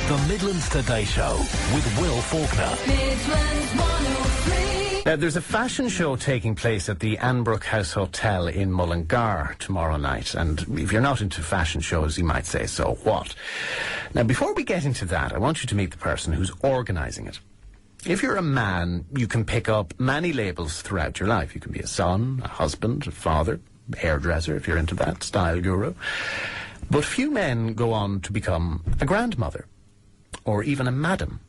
The Midlands Today Show with Will Faulkner. Midlands 103. Now, there's a fashion show taking place at the Annebrook House Hotel in Mullingar tomorrow night. And if you're not into fashion shows, you might say, so what? Now, before we get into that, I want you to meet the person who's organising it. If you're a man, you can pick up many labels throughout your life. You can be a son, a husband, a father, hairdresser, if you're into that, style guru. But few men go on to become a grandmother, or even a madam.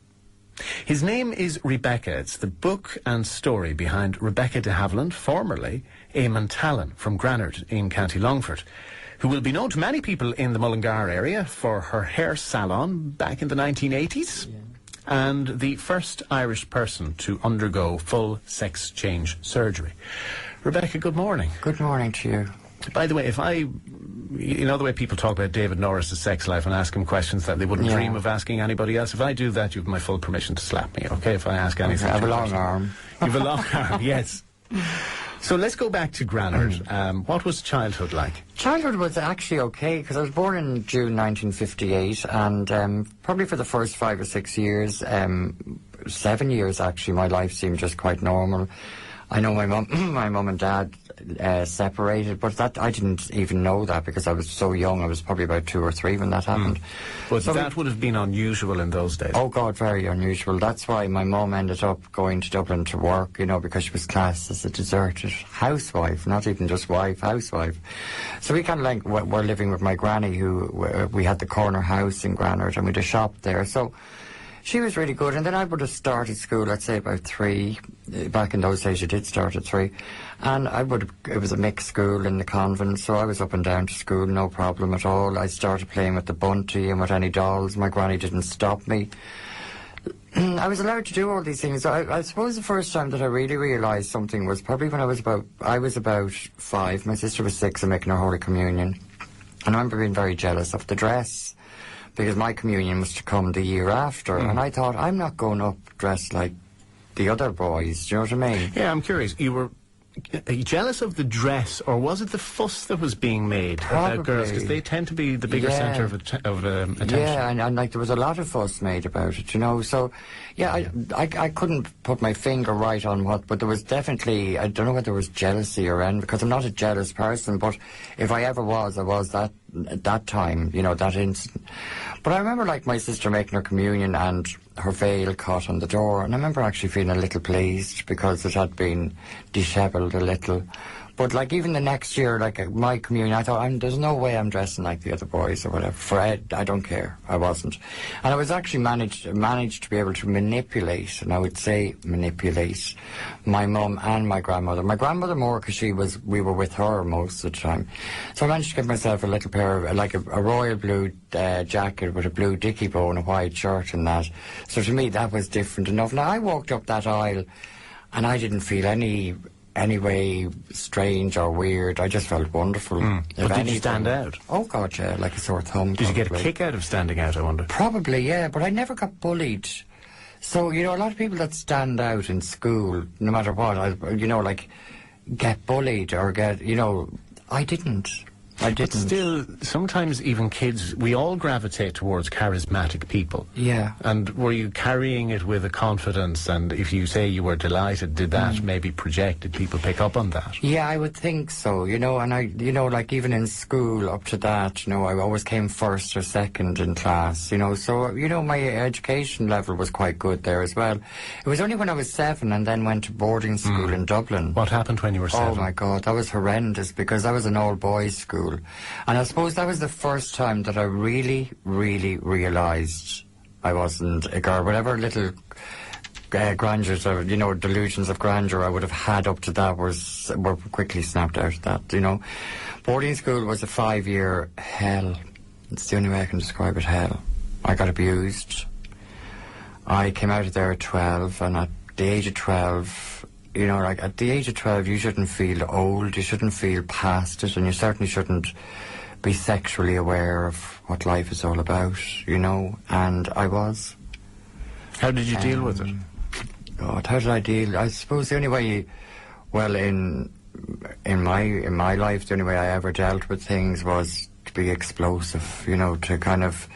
His name is Rebecca. It's the book and story behind Rebecca De Havalland, formerly Eamon Talon from Granard in County Longford, who will be known to many people in the Mullingar area for her hair salon back in the 1980s, and the first Irish person to undergo full sex change surgery. Rebecca, good morning. Good morning to you. By the way, if you know the way people talk about David Norris's sex life and ask him questions that they wouldn't dream of asking anybody else, if I do that, you have my full permission to slap me, okay, if I ask anything. I have a long arm. You have a long arm, yes. So let's go back to Granard. What was childhood like? Childhood was actually okay, because I was born in June 1958, and probably for the first 5 or 6 years, 7 years actually, my life seemed just quite normal. I know my mum and dad separated, but that I didn't even know that because I was so young. I was probably about 2 or 3 when that happened. But so that would have been unusual in those days. Oh God, very unusual. That's why my mum ended up going to Dublin to work, you know, because she was classed as a deserted housewife, not even just wife, housewife. So we kind of like were living with my granny, who we had the corner house in Granard, and we had a shop there. So she was really good, and then I would have started school, let's say about 3. Back in those days, you did start at 3. And it was a mixed school in the convent, so I was up and down to school, no problem at all. I started playing with the bunty and with any dolls. My granny didn't stop me. I was allowed to do all these things. I suppose the first time that I really realised something was probably when I was about 5. My sister was 6 and making her Holy Communion. And I remember being very jealous of the dress, because my communion was to come the year after, and I thought, I'm not going up dressed like the other boys, do you know what I mean? Yeah, I'm curious, you were jealous of the dress, or was it the fuss that was being made about girls? Because they tend to be the bigger centre of attention. Yeah, and like there was a lot of fuss made about it, you know, so yeah, I couldn't put my finger right on what, but there was definitely, I don't know whether there was jealousy or anything, because I'm not a jealous person, but if I ever was, I was that at that time, you know, that instant. But I remember like my sister making her communion and her veil caught on the door, and I remember actually feeling a little pleased because it had been dishevelled a little. But like even the next year, like my communion, I thought, there's no way I'm dressing like the other boys or whatever. For Ed, I don't care. I wasn't. And I was actually managed to be able to manipulate, and I would say manipulate, my mum and my grandmother. My grandmother more because we were with her most of the time. So I managed to get myself a little pair of, like a royal blue jacket with a blue dicky bow and a white shirt and that. So to me that was different enough. Now I walked up that aisle and I didn't feel any way strange or weird. I just felt wonderful. But did you stand out? Oh God, yeah, like a sore thumb. Did you get a kick out of standing out, I wonder? Probably, yeah, but I never got bullied. So, you know, a lot of people that stand out in school, no matter what, like, get bullied or get, you know, I didn't. But still, sometimes even kids, we all gravitate towards charismatic people. Yeah. And were you carrying it with a confidence, and if you say you were delighted, did that maybe project? Did people pick up on that? Yeah, I would think so, you know, and like even in school up to that, you know, I always came first or second in class, you know, so, you know, my education level was quite good there as well. It was only when I was 7 and then went to boarding school in Dublin. What happened when you were 7? Oh my God, that was horrendous, because I was an all-boys school. And I suppose that was the first time that I really, really realised I wasn't a girl. Whatever little grandeurs or, you know, delusions of grandeur I would have had up to that were quickly snapped out of that, you know. Boarding school was a 5-year hell. It's the only way I can describe it, hell. I got abused. I came out of there at 12, and at the age of 12... You know, like, at the age of 12, you shouldn't feel old, you shouldn't feel past it, and you certainly shouldn't be sexually aware of what life is all about, you know, and I was. How did you deal with it? God, how did I deal? I suppose the only way, in my life, the only way I ever dealt with things was to be explosive, you know, to kind of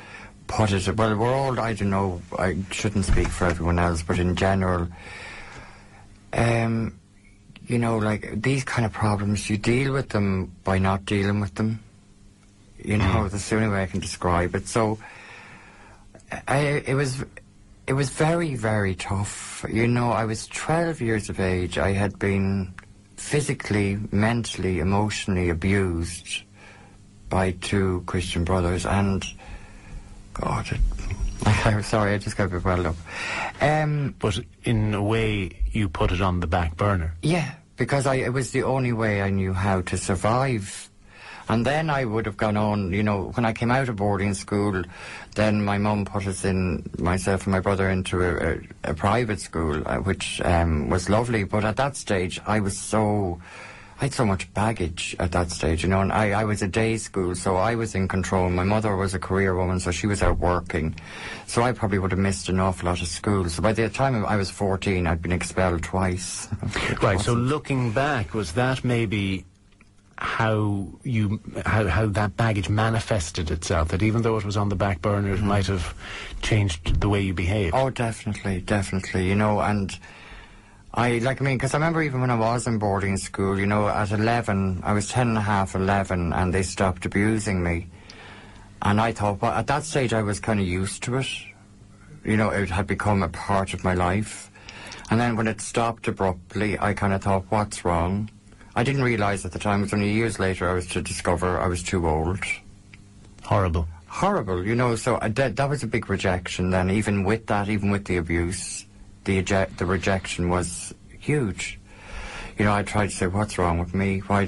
put it? Well, we're all, I don't know, I shouldn't speak for everyone else, but in general, you know, like, these kind of problems, you deal with them by not dealing with them. You know, that's the only way I can describe it. So, it was very, very tough. You know, I was 12 years of age. I had been physically, mentally, emotionally abused by 2 Christian brothers, and God, I'm sorry, I just got a bit well up. But in a way, you put it on the back burner. Yeah, because it was the only way I knew how to survive. And then I would have gone on, you know, when I came out of boarding school, then my mum put us in, myself and my brother, into a private school, which was lovely. But at that stage, I had so much baggage at that stage, you know, and I was a day school, so I was in control. My mother was a career woman, so she was out working. So I probably would have missed an awful lot of school. So by the time I was 14, I'd been expelled twice. Right, so looking back, was that maybe how that baggage manifested itself, that even though it was on the back burner, it might have changed the way you behaved? Oh, definitely, you know, and because I remember even when I was in boarding school, you know, at 11, I was 10 and a half, 11, and they stopped abusing me. And I thought, well, at that stage I was kind of used to it. You know, it had become a part of my life. And then when it stopped abruptly, I kind of thought, what's wrong? I didn't realise at the time, it was only years later I was to discover I was too old. Horrible, you know, so that was a big rejection then. Even with that, even with the abuse, the rejection was huge. You know, I tried to say, what's wrong with me? Why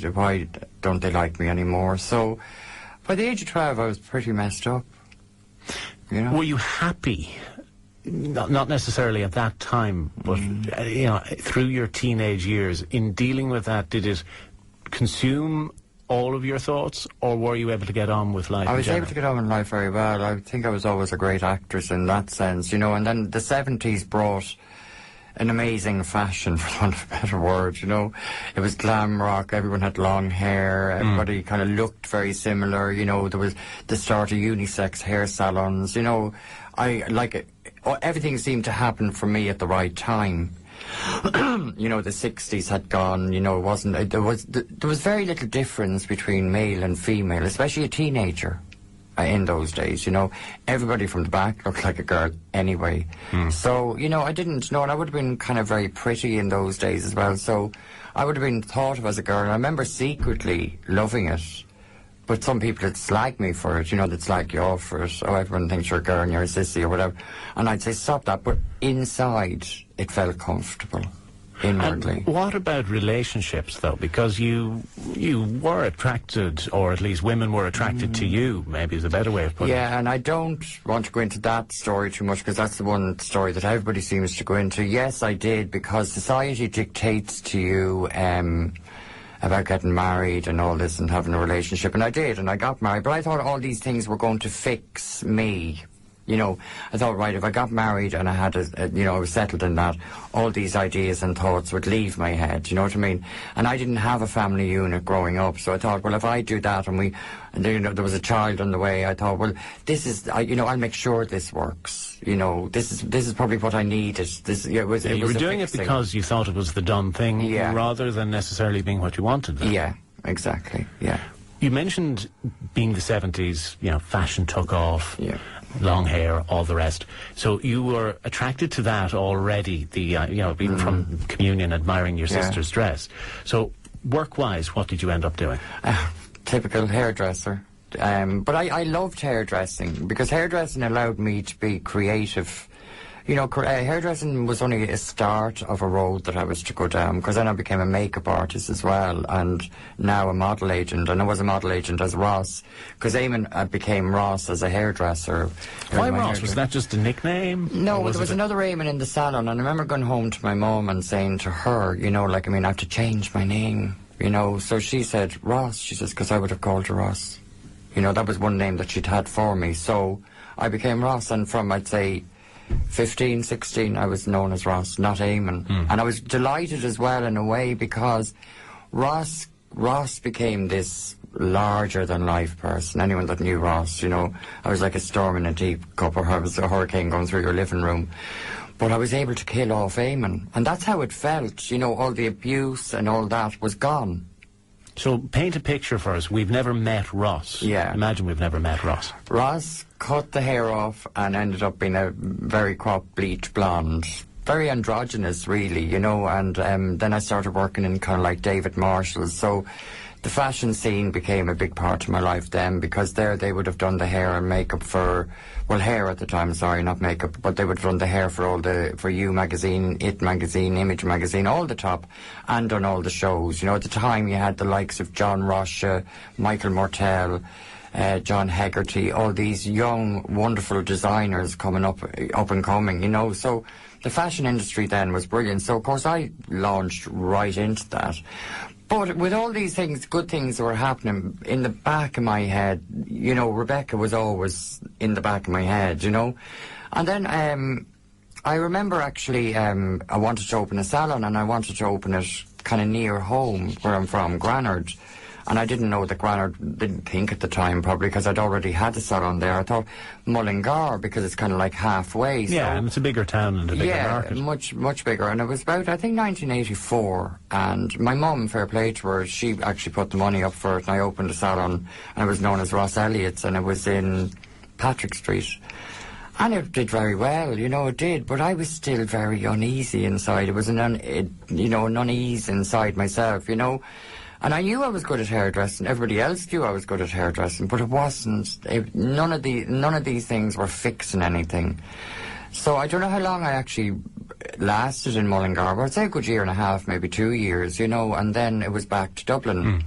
don't they like me anymore? So, by the age of 12, I was pretty messed up. You know? Were you happy? Not necessarily at that time, but you know, through your teenage years, in dealing with that, did it consume all of your thoughts, or were you able to get on with life? I was able to get on with life very well. I think I was always a great actress in that sense, you know. And then the 70s brought an amazing fashion, for want of a better word, you know. It was glam rock, everyone had long hair, everybody kind of looked very similar, you know. There was the start of unisex hair salons, you know. Everything seemed to happen for me at the right time. You know, the 60s had gone, you know, there was very little difference between male and female, especially a teenager in those days, you know. Everybody from the back looked like a girl anyway. So, you know, I didn't know, and I would have been kind of very pretty in those days as well, so I would have been thought of as a girl, and I remember secretly loving it. But some people would slag me for it, you know, they'd slag you off for it. Oh, everyone thinks you're a girl and you're a sissy or whatever. And I'd say, stop that. But inside, it felt comfortable, inwardly. And what about relationships, though? Because you were attracted, or at least women were attracted to you, maybe is a better way of putting it. Yeah, and I don't want to go into that story too much, because that's the one story that everybody seems to go into. Yes, I did, because society dictates to you about getting married and all this and having a relationship, and I did, and I got married, but I thought all these things were going to fix me. You know, I thought, right, if I got married and I had you know, I was settled in that, all these ideas and thoughts would leave my head, you know what I mean? And I didn't have a family unit growing up, so I thought, well, if I do that and you know, there was a child on the way, I thought, well, this is, you know, I'll make sure this works. You know, this is probably what I needed. You were doing it because you thought it was the done thing, rather than necessarily being what you wanted. Then. Yeah, exactly, yeah. You mentioned being the 70s, you know, fashion took off. Yeah. Long hair, all the rest. So you were attracted to that already, you know, even from communion, admiring your sister's dress. So work-wise, what did you end up doing? Typical hairdresser. But I loved hairdressing, because hairdressing allowed me to be creative. You know, hairdressing was only a start of a road that I was to go down, because then I became a makeup artist as well, and now a model agent, and I was a model agent as Ross, because Eamon became Ross as a hairdresser. Why Ross? Was that just a nickname? No, there was another Eamon in the salon, and I remember going home to my mum and saying to her, you know, like, I mean, I have to change my name, you know. So she said, Ross, she says, because I would have called her Ross. You know, that was one name that she'd had for me. So I became Ross, and from, I'd say, 15, 16, I was known as Ross, not Eamon. And I was delighted as well in a way, because Ross became this larger-than-life person. Anyone that knew Ross, you know, I was like a storm in a deep cup, or I was a hurricane going through your living room. But I was able to kill off Eamon, and that's how it felt. You know, all the abuse and all that was gone. So paint a picture for us. We've never met Ross. Yeah. Imagine we've never met Ross. Ross cut the hair off and ended up being a very cropped bleach blonde. Very androgynous, really, you know, and then I started working in kind of like David Marshall's. So the fashion scene became a big part of my life then, because there they would have done the hair and makeup for, well, hair at the time, sorry, not makeup, but they would have done the hair for for You magazine, It magazine, Image magazine, all the top, and done all the shows. You know, at the time you had the likes of John Rocha, Michael Mortel, John Hegarty, all these young, wonderful designers coming up and coming, you know, so the fashion industry then was brilliant. So, of course, I launched right into that. But with all these things, good things that were happening, in the back of my head, you know, Rebecca was always in the back of my head, you know. And then I remember actually I wanted to open a salon, and I wanted to open it kind of near home, where I'm from, Granard. And I didn't know that Granard, didn't think at the time, probably, because I'd already had a salon there. I thought Mullingar, because it's kind of like halfway. Yeah, so, and it's a bigger town and a bigger market. Yeah, much bigger. And it was about, I think, 1984. And my mum, fair play to her, she actually put the money up for it, and I opened a salon, and it was known as Ross Elliott's, and it was in Patrick Street. And it did very well, you know, it did, but I was still very uneasy inside. It was an unease inside myself, you know. And I knew I was good at hairdressing. Everybody else knew I was good at hairdressing, but it wasn't. None of these things were fixing anything. So I don't know how long I actually lasted in Mullingar. But I'd say a good year and a half, maybe 2 years, you know. And then it was back to Dublin.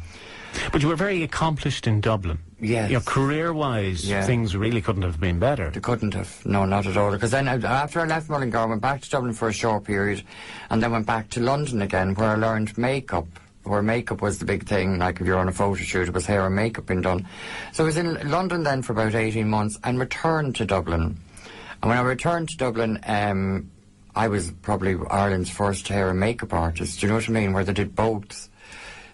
But you were very accomplished in Dublin. Yes. You know, career-wise, things really couldn't have been better. They couldn't have. No, not at all. Because then after I left Mullingar, I went back to Dublin for a short period, and then went back to London again, where I learned makeup. Where makeup was the big thing, like if you're on a photo shoot, it was hair and makeup being done. So I was in London then for about 18 months and returned to Dublin. And when I returned to Dublin, I was probably Ireland's first hair and makeup artist, do you know what I mean, where they did both.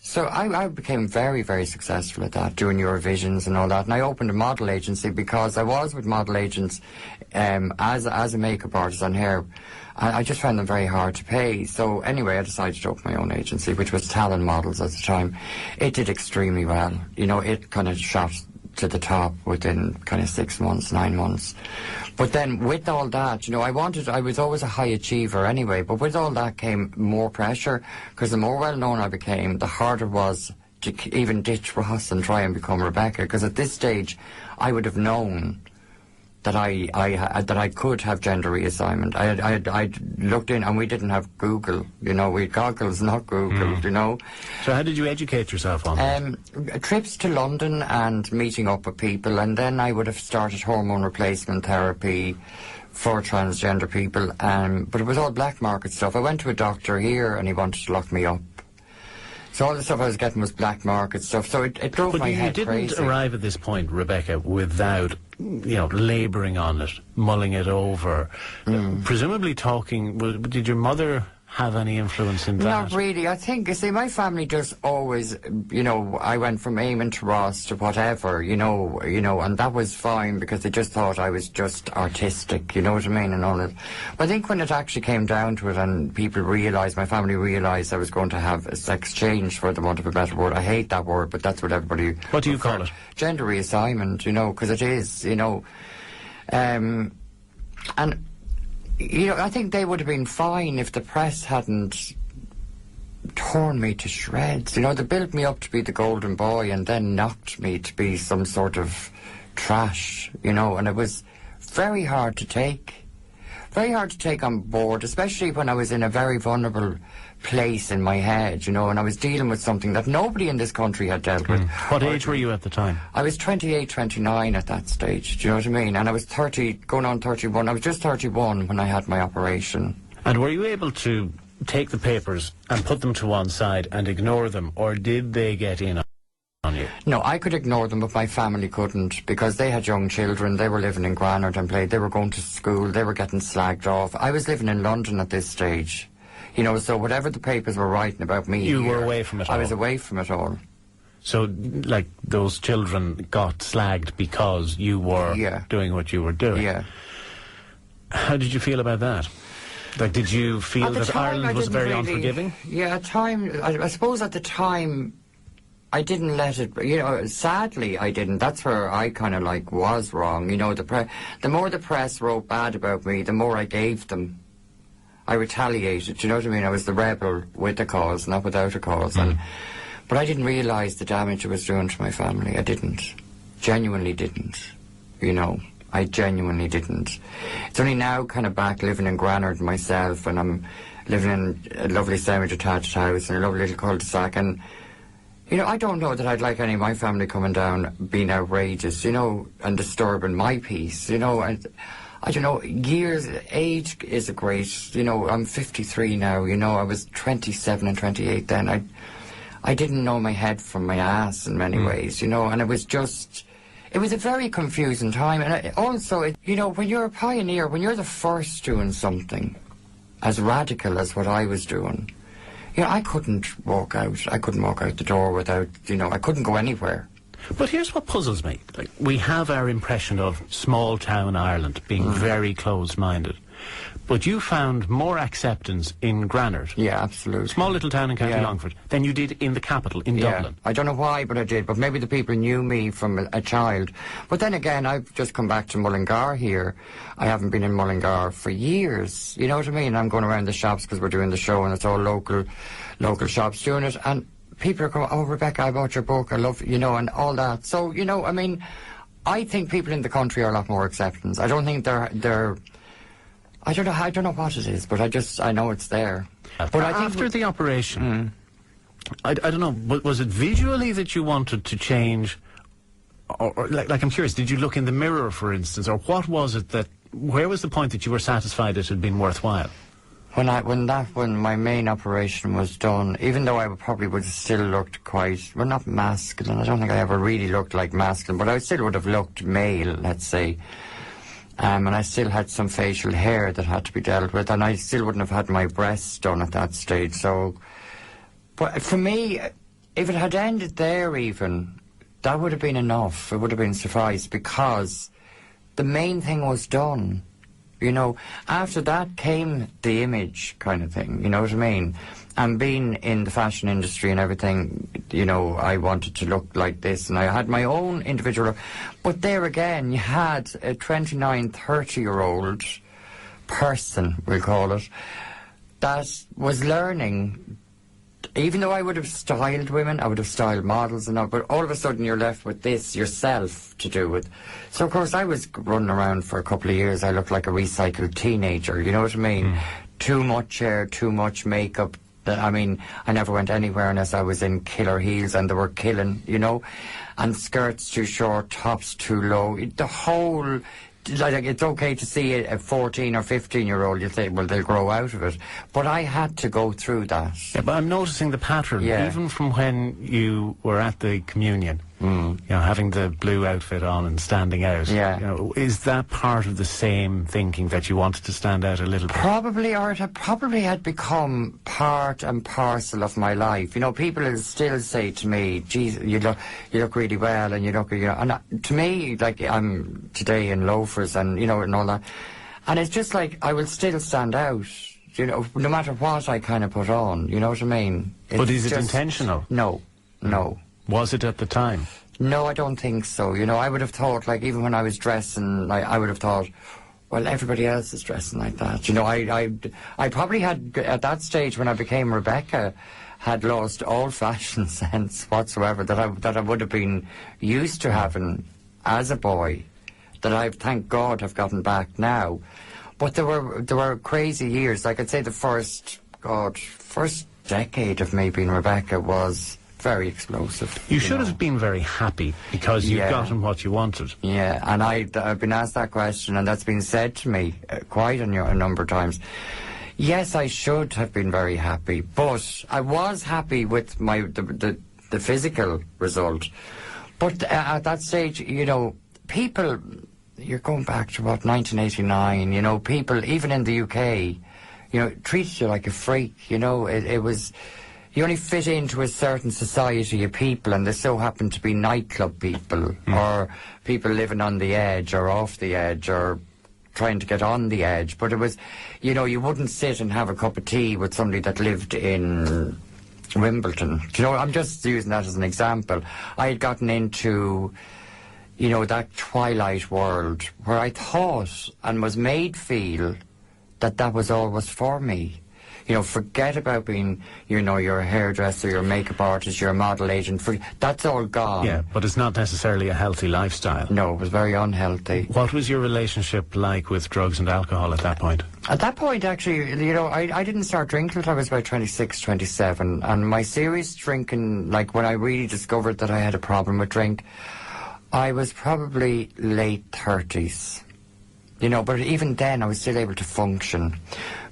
So I became very, very successful at that, doing Eurovisions and all that. And I opened a model agency because I was with model agents as a makeup artist on hair. I just found them very hard to pay. So anyway, I decided to open my own agency, which was Talon Models at the time. It did extremely well. You know, it kind of shot to the top within kind of 6 months, 9 months. But then with all that, you know, I was always a high achiever anyway, but with all that came more pressure, because the more well-known I became, the harder it was to even ditch Ross and try and become Rebecca, because at this stage, I would have known that I could have gender reassignment. I looked in, and we didn't have Google, you know, we had goggles, not Google, you know. So how did you educate yourself on that? Trips to London and meeting up with people, and then I would have started hormone replacement therapy for transgender people, but it was all black market stuff. I went to a doctor here, and he wanted to lock me up. So all the stuff I was getting was black market stuff. So it drove my head crazy. But you didn't arrive at this point, Rebecca, without, you know, labouring on it, mulling it over. Presumably did your mother have any influence in that? Not really. I think, you see, my family just always, you know, I went from Eamon to Ross to whatever, you know, and that was fine, because they just thought I was just artistic, you know what I mean, and all that. But I think when it actually came down to it, and people realised, my family realised I was going to have a sex change, for the want of a better word. I hate that word, but that's what everybody... What do you call it? Gender reassignment, you know, because it is, you know. And... you know, I think they would have been fine if the press hadn't torn me to shreds. You know, they built me up to be the golden boy and then knocked me to be some sort of trash, you know, and it was very hard to take. Very hard to take on board, especially when I was in a very vulnerable place in my head, you know, and I was dealing with something that nobody in this country had dealt with. What age were you at the time? I was 28, 29 at that stage, do you know what I mean? And I was 30, going on 31. I was just 31 when I had my operation. And were you able to take the papers and put them to one side and ignore them, or did they get in on you? No, I could ignore them, but my family couldn't, because they had young children. They were living in Granard and they were going to school. They were getting slagged off. I was living in London at this stage. You know, so whatever the papers were writing about me... You were away from it all. I was away from it all. So, like, those children got slagged because you were doing what you were doing. Yeah. How did you feel about that? Like, did you feel that time, Ireland was very unforgiving? Yeah, at time, I suppose at the time, I didn't let it, sadly I didn't. That's where I kind of like was wrong. The more the press wrote bad about me, the more I gave them. I retaliated, do you know what I mean? I was the rebel with a cause, not without a cause. But I didn't realise the damage it was doing to my family. I didn't. Genuinely didn't. I genuinely didn't. It's only now kind of back living in Granard myself, and I'm living in a lovely semi-detached house in a lovely little cul-de-sac, and I don't know that I'd like any of my family coming down being outrageous, and disturbing my peace, and I don't know, age is a great, I'm 53 now, I was 27 and 28 then. I didn't know my head from my ass in many ways, and it was just, it was a very confusing time. And when you're a pioneer, when you're the first doing something as radical as what I was doing, I couldn't walk out. I couldn't walk out the door without, I couldn't go anywhere. But here's what puzzles me. Like, we have our impression of small town Ireland being very closed-minded. But you found more acceptance in Granard. Yeah, absolutely. Small little town in County Longford than you did in the capital, in Dublin. I don't know why, but I did. But maybe the people knew me from a child. But then again, I've just come back to Mullingar here. I haven't been in Mullingar for years. You know what I mean? I'm going around the shops because we're doing the show and it's all local shops doing it. And people are going, oh, Rebecca, I bought your book. I love, and all that. So, I think people in the country are a lot more acceptance. I don't think they're I don't know what it is, but I know it's there. But I think after the operation, I don't know, was it visually that you wanted to change? Or like I'm curious, did you look in the mirror, for instance, or what was it where was the point that you were satisfied it had been worthwhile? When my main operation was done, even though I probably would have still looked not masculine, I don't think I ever really looked like masculine, but I still would have looked male, let's say. And I still had some facial hair that had to be dealt with, and I still wouldn't have had my breasts done at that stage. So, but for me, if it had ended there even, that would have been enough. It would have been suffice, because the main thing was done. After that came the image kind of thing, you know what I mean? And being in the fashion industry and everything, I wanted to look like this, and I had my own individual. But there again, you had a 29, 30-year-old person, we'll call it, that was learning. Even though I would have styled women, I would have styled models and all, but all of a sudden you're left with this yourself to do with. So, of course, I was running around for a couple of years. I looked like a recycled teenager, you know what I mean? Too much hair, too much makeup. I mean, I never went anywhere unless I was in killer heels, and they were killing, and skirts too short, tops too low. The whole... Like, it's okay to see a 14 or 15-year-old, you say, well, they'll grow out of it. But I had to go through that. Yeah, but I'm noticing the pattern, even from when you were at the communion, having the blue outfit on and standing out. Yeah. Is that part of the same thinking that you wanted to stand out a little bit? Probably, or it probably had become part and parcel of my life. People will still say to me, geez, you look really well, and and to me, like, I'm today in loafers and, and all that. And it's just like, I will still stand out, no matter what I kind of put on, you know what I mean? But is it intentional? No. Was it at the time? No, I don't think so. I would have thought, like, even when I was dressing, I would have thought, well, everybody else is dressing like that. I probably had, at that stage when I became Rebecca, had lost all fashion sense whatsoever that I would have been used to having as a boy, that I, thank God, have gotten back now. But there were crazy years. Like, I'd say the first decade of me being Rebecca was very explosive. You should have been very happy because you've gotten what you wanted. Yeah, and I've been asked that question, and that's been said to me quite a number of times. Yes, I should have been very happy, but I was happy with the physical result. But at that stage, people, you're going back to, 1989, people, even in the UK, treated you like a freak, it was... you only fit into a certain society of people, and there so happen to be nightclub people, or people living on the edge, or off the edge, or trying to get on the edge. But it was, you know, you wouldn't sit and have a cup of tea with somebody that lived in Wimbledon. Do you know, I'm just using that as an example. I had gotten into, you know, that twilight world where I thought and was made feel that that was always for me. You know, forget about being, you know, you're a hairdresser, you're a makeup artist, you're a model agent. That's all gone. Yeah, but it's not necessarily a healthy lifestyle. No, it was very unhealthy. What was your relationship like with drugs and alcohol at that point? At that point, actually, you know, I didn't start drinking until I was about 26, 27. And my serious drinking, like when I really discovered that I had a problem with drink, I was probably late 30s. You know, but even then I was still able to function.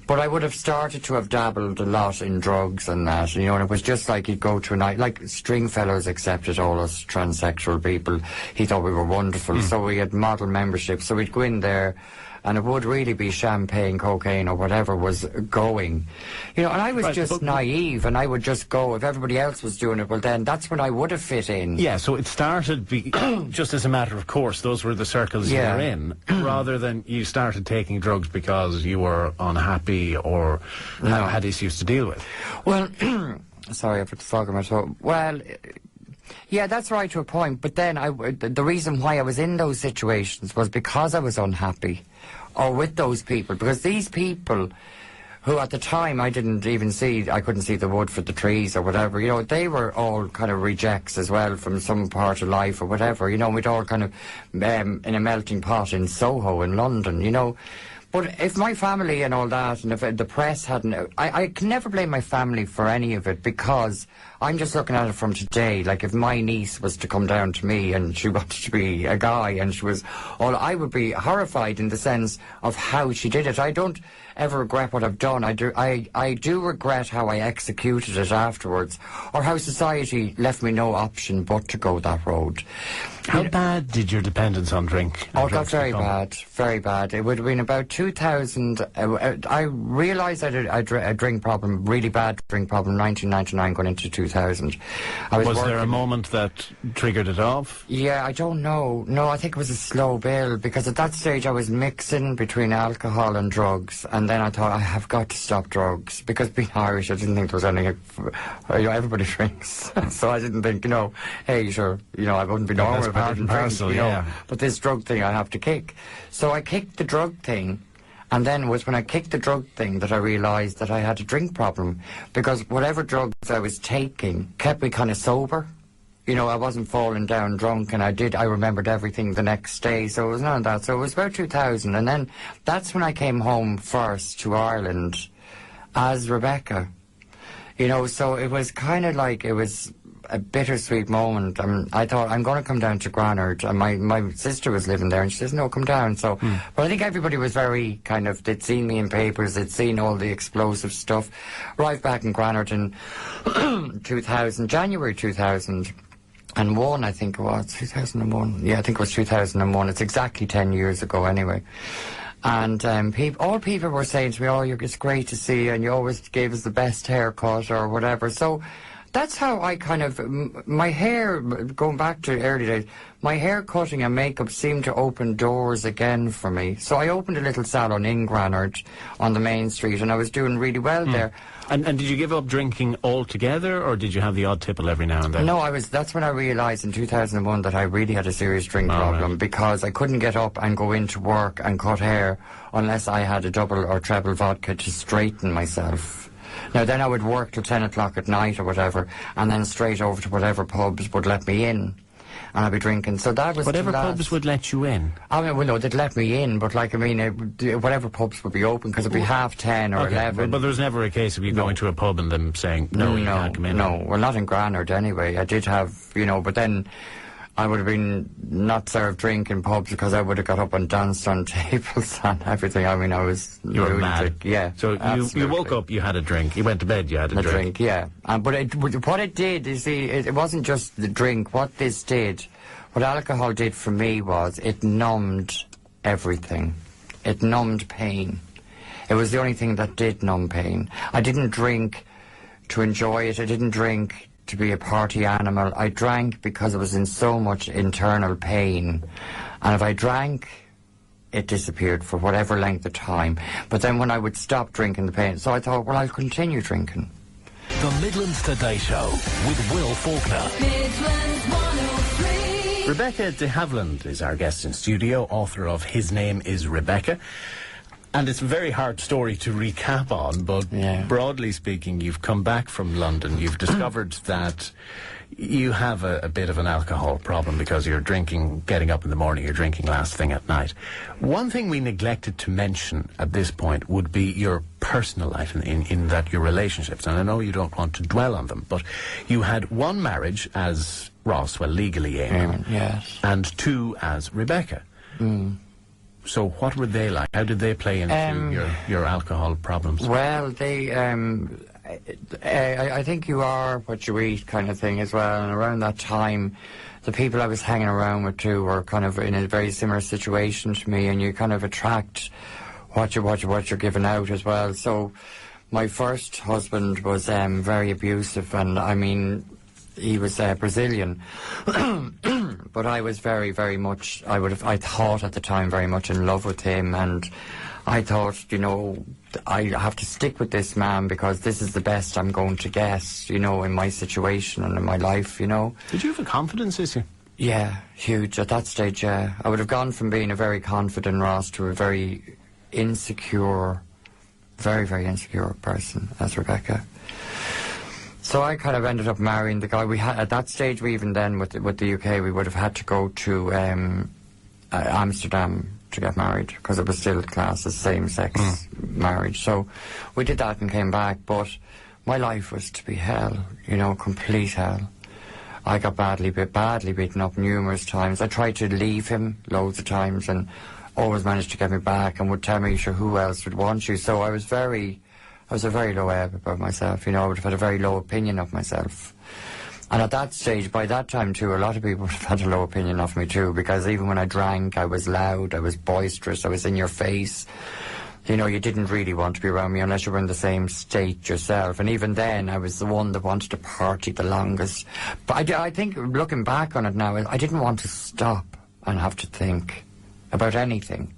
But I would have started to have dabbled a lot in drugs and that, you know, and it was just like you'd go to a night, like Stringfellows accepted all us transsexual people. He thought we were wonderful, so we had model membership, so we'd go in there, and it would really be champagne, cocaine, or whatever was going. You know, and I was just naive, and I would just go, if everybody else was doing it, well then, that's when I would have fit in. Yeah, so it started just as a matter of course, those were the circles you were in, rather than you started taking drugs because you were unhappy or had issues to deal with. Well, sorry, I put the fog in my throat. Well, yeah, that's right to a point, but then the reason why I was in those situations was because I was unhappy, or with those people, because these people who at the time I couldn't see the wood for the trees or whatever, you know, they were all kind of rejects as well from some part of life or whatever, you know, we'd all kind of in a melting pot in Soho in London, you know. But if my family and all that, and if the press hadn't... I can never blame my family for any of it, because I'm just looking at it from today. Like, if my niece was to come down to me and she wanted to be a guy and she was... I would be horrified in the sense of how she did it. I don't ever regret what I've done. I do regret how I executed it afterwards, or how society left me no option but to go that road. How bad did your dependence on drink? Oh, it got very bad, very bad. It would have been about 2000. I realised I had a drink problem, really bad drink problem, 1999 going into 2000. Was there a moment that triggered it off? Yeah, I don't know. No, I think it was a slow build, because at that stage I was mixing between alcohol and drugs, and then I thought I have got to stop drugs, because being Irish I didn't think there was anything, you know, everybody drinks. So I didn't think, you know, hey, sure, you know, I wouldn't be normal if I didn't drink, you know, but this drug thing I have to kick. So I kicked the drug thing, and then it was when I kicked the drug thing that I realised that I had a drink problem, because whatever drugs I was taking kept me kind of sober. You know, I wasn't falling down drunk, and I remembered everything the next day, so it was none of that. So it was about 2000, and then that's when I came home first to Ireland as Rebecca. You know, so it was kind of like, it was a bittersweet moment. I thought, I'm going to come down to Granard, and my sister was living there, and she says, no, come down. So, but I think everybody was very kind of, they'd seen me in papers, they'd seen all the explosive stuff. Arrived back in Granard in 2000, January 2001, I think it was, 2001. Yeah, I think it was 2001. It's exactly 10 years ago anyway. And all people were saying to me, oh, it's great to see you, and you always gave us the best haircut or whatever. So that's how I kind of, my hair, going back to early days, my hair cutting and makeup seemed to open doors again for me. So I opened a little salon in Granard on the main street, and I was doing really well there. And did you give up drinking altogether, or did you have the odd tipple every now and then? No, that's when I realised in 2001 that I really had a serious drink problem, because I couldn't get up and go into work and cut hair unless I had a double or treble vodka to straighten myself. Now, then I would work till 10 o'clock at night or whatever, and then straight over to whatever pubs would let me in, and I'd be drinking. So that was whatever pubs would let you in? I mean, well, no, they'd let me in, but like, I mean, whatever pubs would be open, because it'd be 10:30 or 11. But there was never a case of you going to a pub and them saying, no, you can't come in? No, well, not in Granard anyway. I did have, you know, but then I would have been not served drink in pubs, because I would have got up and danced on tables and everything. I mean, you were mad. Yeah. So you woke up, you had a drink. You went to bed, you had a drink. Yeah. But what it did, you see, it wasn't just the drink. What alcohol did for me was it numbed everything. It numbed pain. It was the only thing that did numb pain. I didn't drink to enjoy it. I didn't drink to be a party animal. I drank because I was in so much internal pain. And if I drank, it disappeared for whatever length of time. But then when I would stop drinking, the pain. So I thought, well, I'll continue drinking. The Midlands Today Show with Will Faulkner. Midlands 103. Rebecca De Havalland is our guest in studio, author of His Name is Rebecca. And it's a very hard story to recap on, but broadly speaking, you've come back from London. You've discovered that you have a bit of an alcohol problem because you're drinking, getting up in the morning, you're drinking last thing at night. One thing we neglected to mention at this point would be your personal life, in that your relationships. And I know you don't want to dwell on them, but you had one marriage as Ross, well, legally Eamon, yes, and two as Rebecca. So what were they like? How did they play into your alcohol problems? Well, they, I think you are what you eat kind of thing as well. And around that time, the people I was hanging around with too were kind of in a very similar situation to me, and you kind of attract what you're giving out as well. So my first husband was very abusive, and I mean, he was Brazilian. But I was very, very much, I thought at the time very much in love with him, and I thought, you know, I have to stick with this man because this is the best I'm going to get, you know, in my situation and in my life, you know. Did you have a confidence issue? Yeah, huge. At that stage, yeah. I would have gone from being a very confident Ross to a very insecure, very, very insecure person as Rebecca. So I kind of ended up marrying the guy. We had at that stage. We even then with the UK, we would have had to go to Amsterdam to get married because it was still classed as same-sex marriage. So we did that and came back. But my life was to be hell, you know, complete hell. I got badly beaten up numerous times. I tried to leave him loads of times and always managed to get me back and would tell me, sure, who else would want you? So I was a very low ebb about myself, you know. I would have had a very low opinion of myself. And at that stage, by that time too, a lot of people would have had a low opinion of me too, because even when I drank, I was loud, I was boisterous, I was in your face. You know, you didn't really want to be around me unless you were in the same state yourself. And even then, I was the one that wanted to party the longest. But I think, looking back on it now, I didn't want to stop and have to think about anything.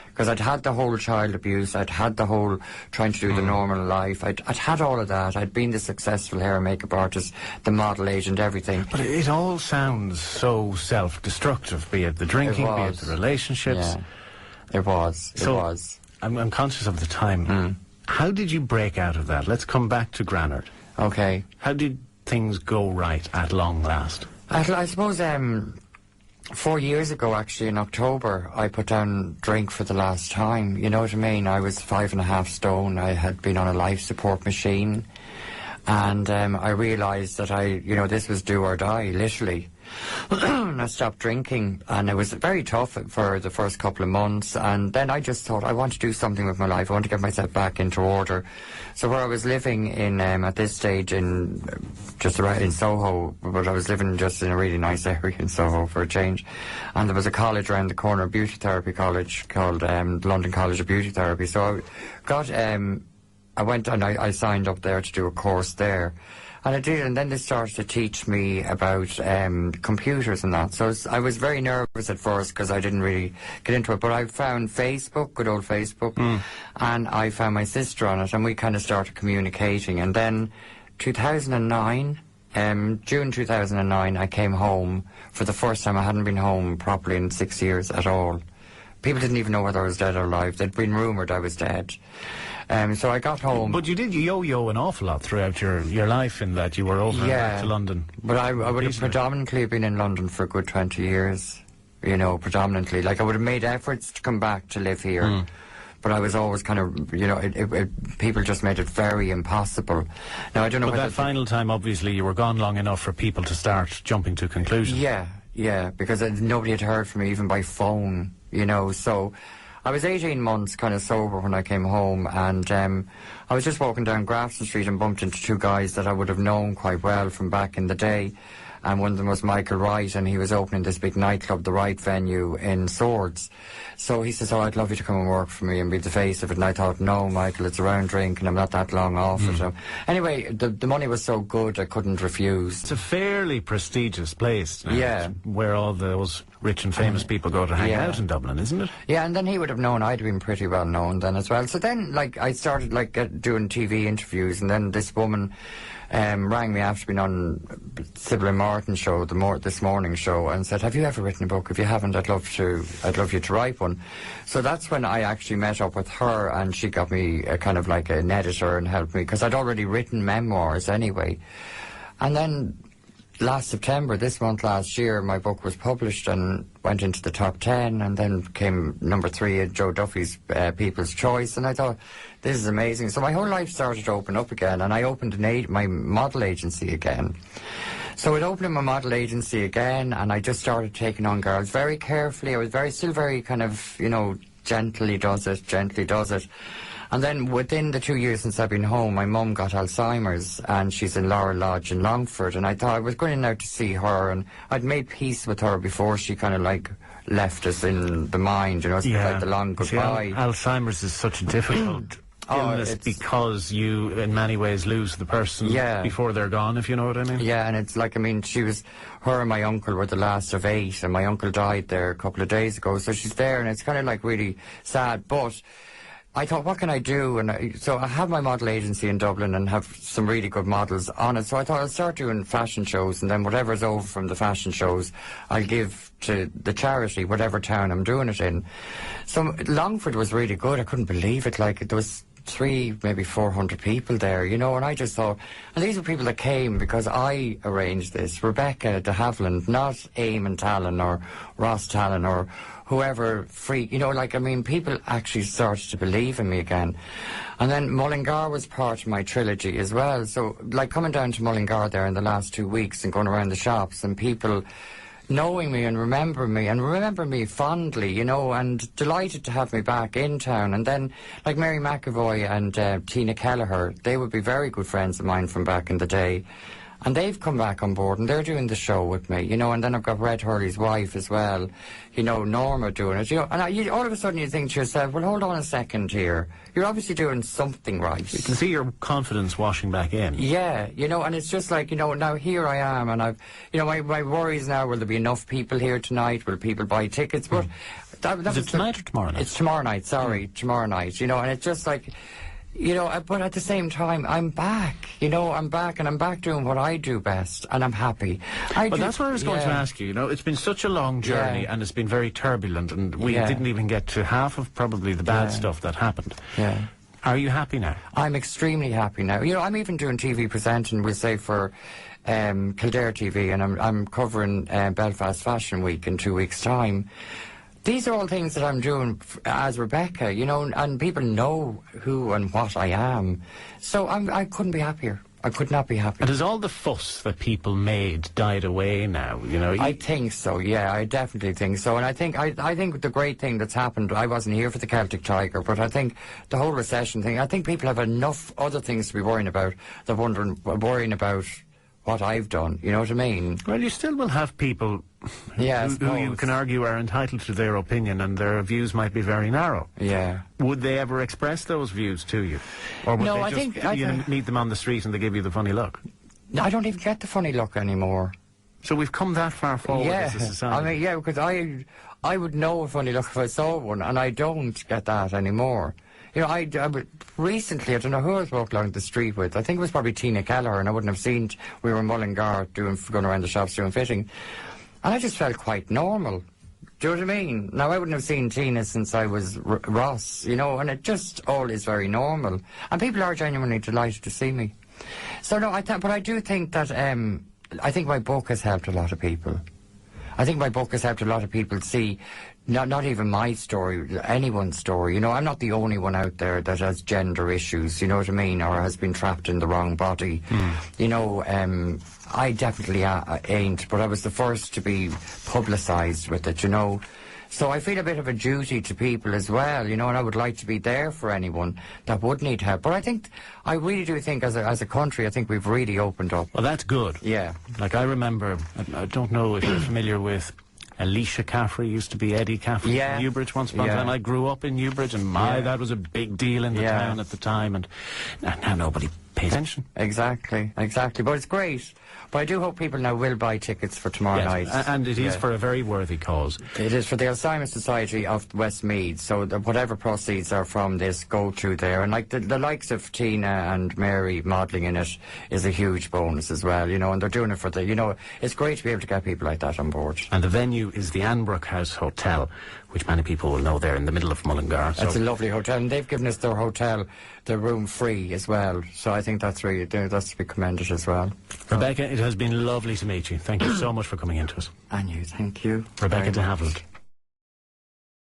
Because I'd had the whole child abuse, I'd had the whole trying to do the normal life, I'd had all of that. I'd been the successful hair and makeup artist, the model agent, everything. But it all sounds so self-destructive, be it the drinking, be it the relationships. Yeah, it was. I'm conscious of the time. How did you break out of that? Let's come back to Granard. Okay. How did things go right at long last? I suppose 4 years ago, actually, in October, I put down drink for the last time. You know what I mean? I was 5.5 stone. I had been on a life support machine. And I realised that this was do or die, literally. And I stopped drinking, and it was very tough for the first couple of months. And then I just thought, I want to do something with my life. I want to get myself back into order. So where I was living in, at this stage, just around in Soho, but I was living just in a really nice area in Soho for a change. And there was a college around the corner, a beauty therapy college called London College of Beauty Therapy. So I went and I signed up there to do a course there. And I did, and then they started to teach me about computers and that. So I was very nervous at first because I didn't really get into it. But I found Facebook, good old Facebook, and I found my sister on it, and we kind of started communicating. And then 2009, June 2009, I came home for the first time. I hadn't been home properly in 6 years at all. People didn't even know whether I was dead or alive. They'd been rumoured I was dead. So I got home. But you did yo-yo an awful lot throughout your life in that you were over and back to London. But I would have predominantly been in London for a good 20 years, you know, predominantly. Like, I would have made efforts to come back to live here. But I was always kind of, you know, people just made it very impossible. Now, I don't know. But that final time, obviously, you were gone long enough for people to start jumping to conclusions. Yeah, because nobody had heard from me, even by phone, you know, so I was 18 months kind of sober when I came home, and I was just walking down Grafton Street and bumped into two guys that I would have known quite well from back in the day. and one of them was Michael Wright, and he was opening this big nightclub, the Wright venue in Swords. So he says, I'd love you to come and work for me and be the face of it. And I thought, no, Michael, it's a round drink and I'm not that long off it. Anyway, the money was so good I couldn't refuse. It's a fairly prestigious place now, Yeah. where all those rich and famous people go to hang out in Dublin, isn't it? Yeah, and then he would have known I'd been pretty well known then as well. So then, I started, doing TV interviews, and then this woman rang me after being on Sybil and Martin's show, This Morning show, and said, have you ever written a book? If you haven't, I'd love you to write one. So that's when I actually met up with her, and she got me kind of like an editor and helped me, because I'd already written memoirs anyway. And then last September, this month last year, my book was published and went into the top 10, and then came number 3 at Joe Duffy's People's Choice, and I thought, this is amazing. So my whole life started to open up again, and I opened my model agency again. So it opened my model agency again, and I just started taking on girls very carefully. I was still very kind of, gently does it. And then within the 2 years since I've been home, my mum got Alzheimer's, and she's in Laurel Lodge in Longford, and I thought I was going out to see her, and I'd made peace with her before she kind of left us in the mind, it's like the long goodbye. Alzheimer's is such a difficult illness because you in many ways lose the person before they're gone, if you know what I mean. Yeah, and it's her and my uncle were the last of 8, and my uncle died there a couple of days ago, so she's there, and it's kind of really sad, but I thought, what can I do? And so I have my model agency in Dublin and have some really good models on it. So I thought I'll start doing fashion shows, and then whatever's over from the fashion shows, I'll give to the charity, whatever town I'm doing it in. So Longford was really good. I couldn't believe it. There was 300, maybe 400 people there, and I just thought, and these were people that came because I arranged this. Rebecca De Havalland, not Eamon Talon or Ross Talon or whoever people actually started to believe in me again. And then Mullingar was part of my trilogy as well. So, coming down to Mullingar there in the last 2 weeks and going around the shops and people knowing me and remember me fondly, and delighted to have me back in town. And then, Mary McEvoy and Tina Kellegher, they would be very good friends of mine from back in the day. And they've come back on board, and they're doing the show with me, and then I've got Red Hurley's wife as well, Norma doing it, and all of a sudden you think to yourself, well, hold on a second here. You're obviously doing something right. You can see your confidence washing back in. Yeah, and it's just now here I am, and I've, my worries now, will there be enough people here tonight? Will people buy tickets? But Is it tonight or tomorrow night? It's tomorrow night, tomorrow night, and it's just but at the same time, I'm back, I'm back, and I'm back doing what I do best, and I'm happy. That's what I was going to ask you, it's been such a long journey, and it's been very turbulent, and we didn't even get to half of probably the bad stuff that happened. Yeah. Are you happy now? I'm extremely happy now. I'm even doing TV presenting, we'll say, for Kildare TV, and I'm covering Belfast Fashion Week in 2 weeks' time. These are all things that I'm doing as Rebecca, and people know who and what I am. So I couldn't be happier. I could not be happier. And has all the fuss that people made died away now, I think so, yeah, I definitely think so. And I think the great thing that's happened, I wasn't here for the Celtic Tiger, but I think the whole recession thing, I think people have enough other things to be worrying about. They're worrying about what I've done, you know what I mean? Well, you still will have people who you can argue are entitled to their opinion, and their views might be very narrow. Yeah. Would they ever express those views to you? Or would you meet them on the street and they give you the funny look? I don't even get the funny look anymore. So we've come that far forward as a society. Because I would know a funny look if I saw one, and I don't get that anymore. Recently, I don't know who I was walking along the street with. I think it was probably Tina Kellegher, and I wouldn't have seen. We were in Mullingar going around the shops doing fitting, and I just felt quite normal. Do you know what I mean? Now, I wouldn't have seen Tina since I was Ross, and it just all is very normal, and people are genuinely delighted to see me. So no, but I do think that I think my book has helped a lot of people. I think my book has helped a lot of people see, not even my story, anyone's story. I'm not the only one out there that has gender issues, you know what I mean, or has been trapped in the wrong body. I definitely ain't, but I was the first to be publicised with it, So I feel a bit of a duty to people as well, you know, and I would like to be there for anyone that would need help. But I really do think as a country, I think we've really opened up. Well, that's good. Yeah. Like, I remember, I don't know if you're familiar with Alicia Caffrey, used to be Eddie Caffrey from Newbridge once upon a time. I grew up in Newbridge, and that was a big deal in the town at the time, and now nobody pays attention. Exactly. But it's great. But I do hope people now will buy tickets for tomorrow night. And it is for a very worthy cause. It is for the Alzheimer's Society of Westmeath, so whatever proceeds are from this go to there. And like the likes of Tina and Mary modelling in it is a huge bonus as well, you know, and they're doing it for the, you know, it's great to be able to get people like that on board. And the venue is the Annebrook House Hotel, which many people will know there in the middle of Mullingar. That's a lovely hotel, and they've given us their hotel, their room free as well, so I think that's to be commended as well. Rebecca, it has been lovely to meet you. Thank you so much for coming in to us. And you, thank you. Rebecca De Havalland.